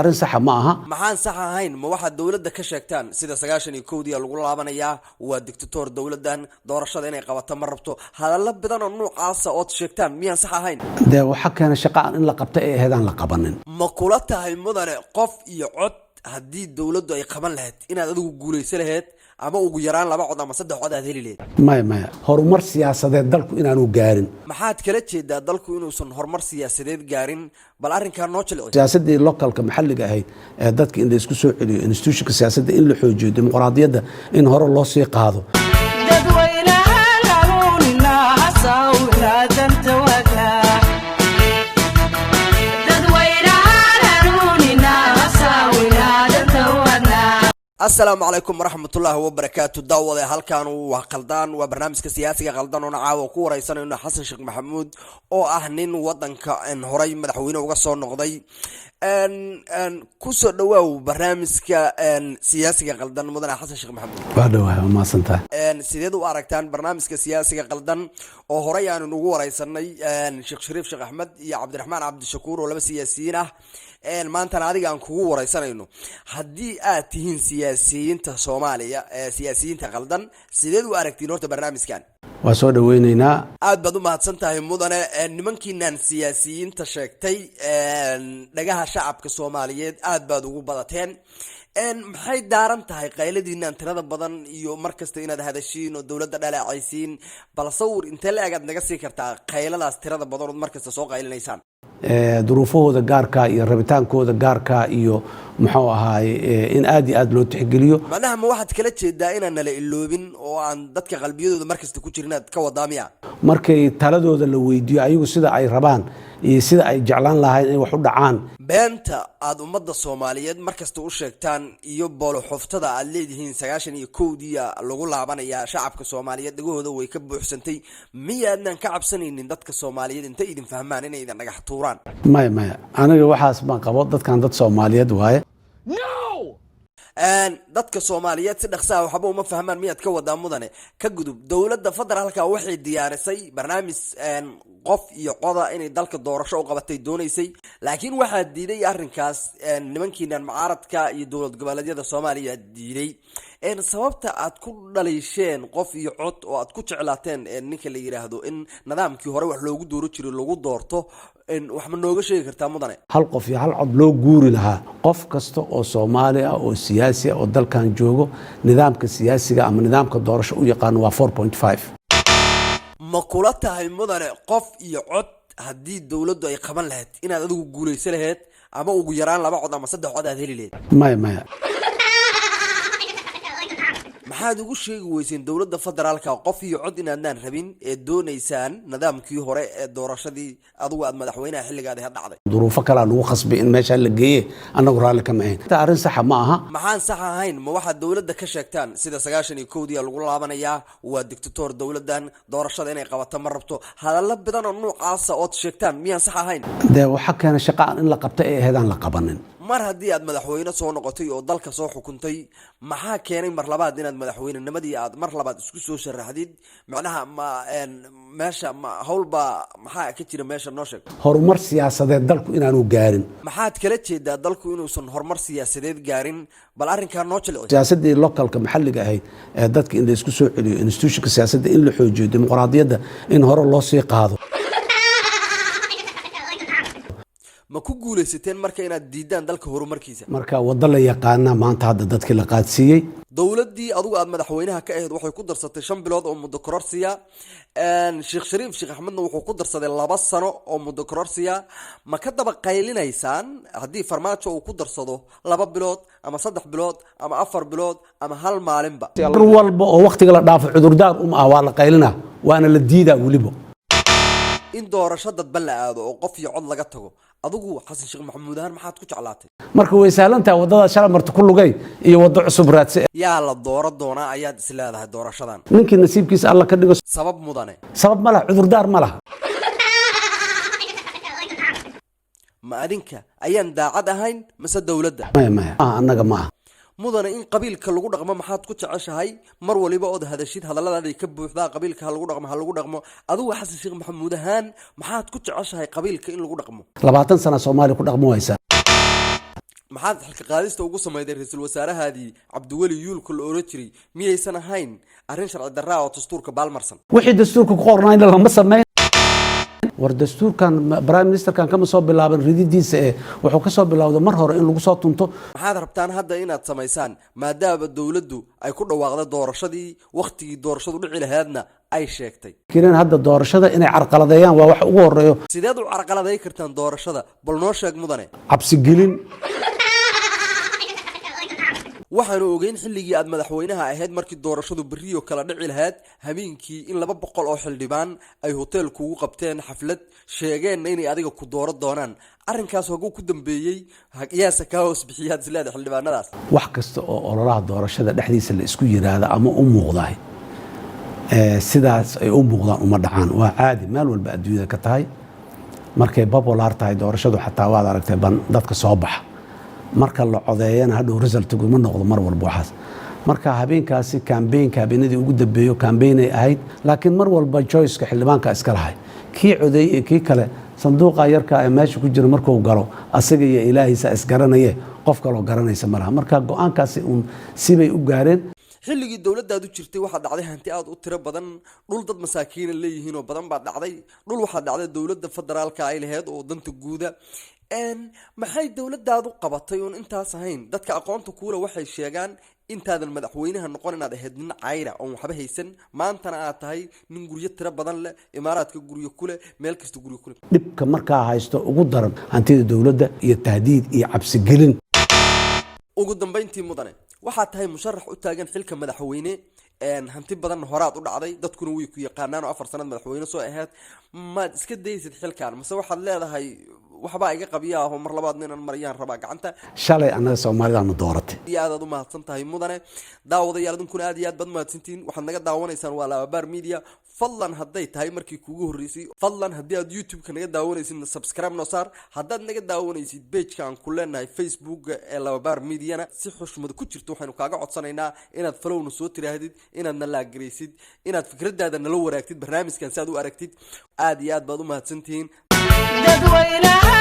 arrin sax ma aha maxaan sax ahayn ma waxa dawladda ka sheegtaan sida 91 lagu laabanayaa waa dictator dawladdan doorashada inay qabato ma rabto hadalla badan oo noocaas oo sheegtaan miyaan sax ahayn de waxa kana shaqo in la qabto ee heedaan la qabanin ma kula tahay mudane qof iyo cod haddii dawladdu ay qaban lahayd inaad adigu guulaysan lahayd ama ugu yaraan 2 cod ama 3 cod aad heli lahayd maya horumar siyaasadeed dalku inaanu gaarin maxaad kala jeedaa dalku inuusan horumar siyaasadeed gaarin bal arrinkan noo jilci siyaasadii localka maxalliga ahayd ee dadka in la isku soo celiyo institutionka siyaasadda in la xoojiyo dimuqraadiyadda in hore loo sii qaado السلام عليكم ورحمة الله وبركاته دعوة هالكان وقلدان وبرنامج سياسي قلدان ونعاو كورة يسنى إنه حسن شيخ محمود أو أهنين وطن كأن هراي مدحوين وقصون نقضي أن كسر دواو برنامج كأن سياسي قلدان مدن حسن شيخ محمود بعده ما سنته أن سيدو أركتان برنامج سياسي قلدان أو هراي أن نقول يسنى أن شيخ شريف شيخ أحمد يا عبد الرحمن عبد الشكور ولا سياسيين maanta adiga aan kugu wareysanayno haddii aad tihiin siyaasiyiinta Soomaaliya siyaasiyiinta qaldan sideed u aragtiin horta barnaamijkan waa soo dhaweynaynaa aad baad u mahadsan tahay mudane nimankiinan siyaasiyiinta sheegtay dhagaha shacabka Soomaaliyeed aad baad ugu badateen maxay daaran tahay qayladiinaan tirada badan iyo markasta inaad hadashiin oo dawladda dhaleecaysiin bal sawir intee la eegad naga sii kartaa qayladaas tirada badan oo markasta soo qaylinaysaan duruufahooda gaarka iyo rabitaankooda gaarka iyo muxuu ahaay in aad iyo aad loo tixgeliyo macnaha ma waxaad kala jeedaa inaan nala iloobin oo aan dadka qalbiyadooda markasta ku jirin aad ka wadaamiya markay taladooda la weydiiyo ayagu sida ay rabaan iyo sida ay jeclaan lahayn in wax u dhacaan beenta aad ummadda Soomaaliyeed markasta u sheegtaan iyo boolo xuftada aad leedihiin 91 lagu laabanaya shacabka Soomaaliyeed dhagahooda way ka buuxsantay miyaadnan ka cabsanaynin dadka Soomaaliyeed inta idin fahmaan inay idin dhagax tuuraan maya aniga waxaas baan qabo dadkan dad Soomaaliyeed waaye dadka Soomaaliyeed si dhaqso ah waxba uma fahmaan miyaad ka wadaa mudane ka gudub dawladda federaalka waxay diyaarisay barnaamij qof iyo qoda inay dalka doorasho u qabatay doonaysay laakiin waxa diiday arrinkaas nimankiinan mucaaradka iyo dawlad goboleedyada Soomaaliya diiday sababta aad ku dhaleesheen qof iyo cod oo aad ku jeclaateen ninka la yiraahdo in nidaamkii hore wax loogu dooro jiray lagu doorto wax ma nooga sheegi kartaa mudane hal qof iyo hal cod loo guuri lahaa qof kasta oo Soomaali ah oo siyaasi ah oo dalkan joogo nidaamka siyaasiga ama nidaamka doorasho u yaqaan waa 4.5 ma kula tahay mudane qof iyo cod haddii dawladdu ay qaban lahayd inaad adigu guulaysan lahayd ama ugu yaraan 2 cod ama 3 cod aad heli lahayd maya maxaad ugu sheegi weyseen dawladda federaalka qof iyo cod inaadnaan rabin ee doonaysaan nidaamkii hore ee doorashadii adigu aad madaxweynaha xilligaada dhacday duruufo kale lagu qasbay in meesha la geeyay anagu raali kama ahayn arrin sax ma aha maxaan sax ahayn ma waxa dawladda ka sheegtaan sida 91 lagu laabanayaa waa dictator dawladdan doorashada inay qabato ma rabto hadalla badan oo noocaas oo sheegtaan miyaan sax ahayn de waxa kana shaqo in la qabto ee heedaan la qabanin mar haddii aad madaxweyne soo noqotay oo dalka soo xukuntay maxaa keenay mar labaad inaad madaxweynenimadii aad mar labaad isku soo sharaxdid macnaha ma meesha ma hawlba maxaa ka jira meesha noo sheeg horumar siyaasadeed dalku inaanu gaarin maxaad kala jeedaa dalku inuusan horumar siyaasadeed gaarin bal arrinkan noo jilci siyaasadii localka maxalliga ahayd ee dadka in la isku soo celiyo institutionka siyaasadda in la xoojiyo dimuqraadiyadda in hore loo sii qaado ma ku guulaysateen marka inaad diidaan dalka horumarkiisa marka wada la yaqaana maanta hadda dadkii la qaadsiiyay dawladdii adigu aad madaxweynaha ka ahayd waxay ku darsatay 5 bilood oo muddo kororsiya Sheekh Shariif Sheekh Axmedna wuxuu ku darsaday 2 sano oo muddo kororsiya ma ka daba qaylinaysaan haddii farmaajo uu ku darsado 2 bilood ama 3 bilood ama 4 bilood ama hal maalinba walba oo waqtiga la dhaafo cudurdaar waa la qaylina waana la diidaa waliba in doorasho dadban la aado oo qof iyo cod laga tago adigu xasan sheekh maxamuud ahaan maxaad ku jeclaatay marka way saalantaa wadada shalay marta ku lugay iyo wado cusub raadsi yaa la dooro doonaa ayaad isleedahay doorashadan ninkii nasiibkiisa alla ka dhigo sabab mudane sabab ma laha cudurdaar ma laha ma adinka ayaan daacad ahayn mise dawladda maya annaga ma aha mudane in qabiilka lagu dhaqmo maxaad ku jeceshahay mar waliba oo hadashid hadallada ka buuxda qabiilka lagu dhaqmo adigu xasan sheekh maxamuud ahaan maxaad ku jeceshahay qabiilka in lagu dhaqmo 20 sano Soomaali ku dhaqmo waysa maxaad xilka qaadista ugu sameeyday ra'iisul wasaarahaadii Cabdiweli Yuulka la oran jiray miyaysan ahayn arrin sharci darro oo dastuurka baalmarsan wixii dastuurka ku qornaa in lama sameeyo war dastuurkan prime ministerkan kama soo bilaaban rididiisa wuxuu ka soo bilaawday mar hore in lagu soo tunto maxaad rabtaan hadda inaad sameysaan maadaama dawladdu ay ku dhawaaqday doorashadii waqtigii doorashadu dhici lahaydna ay sheegtay kireen hadda doorashada inay carqaladeeyaan waa wax ugu horeeyo sideed u carqaladeey kartaan doorashada bal noo sheeg mudane cabsi gelin waxaanu ogeyn xilligii aad madaxweynaha ahayd markii doorashadu bariyo kala dhici lahayd habeenkii in 200 oo xildhibaan ay hotel kugu qabteen xaflad sheegeen inay adiga ku dooro doonaan arrinkaas oo ku dambeeyay qiyaasa ka hoos bixiyaad islaada xildhibaanadaas wax kasta oo ololaha doorashada dhexdiisa la isku yiraahdo ama u muuqday sidaas ay u muuqdaan uma dhacaan waa caadi meel walba adduunyada ka tahay markay popular tahay doorashadu xataa waad aragtay ban dadka soo baxa marka la codeeyana hadhow resultigu ma noqdo mar walba waxaas marka habeenkaasi habeenadii ugu dambeeyo campaign ay ahayd laakiin mar walba choice-ka xildhibaanka iska lahay kii codeey ee kii kale sanduuqa yarka ee meesha ku jira markuu galo asaga iyo ilaahiisa isgaranaye qof kaloo garanaysa malaha marka go'aankaasi sibay u gaareen xilligii dawladdaadu jirtay waxa dhacday hanti aad u tiro badan dhul dad masaakiin leeyihiin oo badan baa dhacday dhul waxa dhacday dawladda federaalka ay lahayd oo danta guuda maxay dawladdaadu qabatay oo intaas ahayn dadka aqoonta kuula waxay sheegaan intaadan madaxweynaha noqon inaad ahayd nin cayra oo waxba haysan maantana aad tahay nin guryo tiro badan leh imaaraadka guryo kule meel kasta guryo kule dhibka markaa haysto ugu daran hantida dawladda iyo tahdiid iyo cabsi gelin ugu dambeyntii mudane waxaad tahay musharax u taagan xilka madaxweyne hanti badan horaad u dhacday dadkuna way ku yaqaanaan oo 4 sanad madaxweyne soo ahayd ma iska daysid xilkan mise waxaad leedahay waxba iga qabiyaa oo mar labaad inaan mariyaan rabaa gacanta shalay anaga Soomaalida ma dooratay aad u mahadsan tahay mudane daawadayaal idinkuna aad iyo aad bad mahadsantiin waxaad naga daawanaysaan waa Lababar Media fadlan hadday tahay markii kuugu horeysay fadlan haddii aad YouTube-ka naga daawanaysid subscribe noo saar haddaad naga daawanaysid page-ka aan ku leenahay Facebook-ga ee Lababar Media-na si xushmad ku jirto waxaanu kaaga codsanaynaa inaad follow-na soo tiraahdid inaad la gareysid inaad fikradaada nala waraagtid barnaamijkan si aad u aragtid aad iyo aad baad u mahadsantiin dadweynaha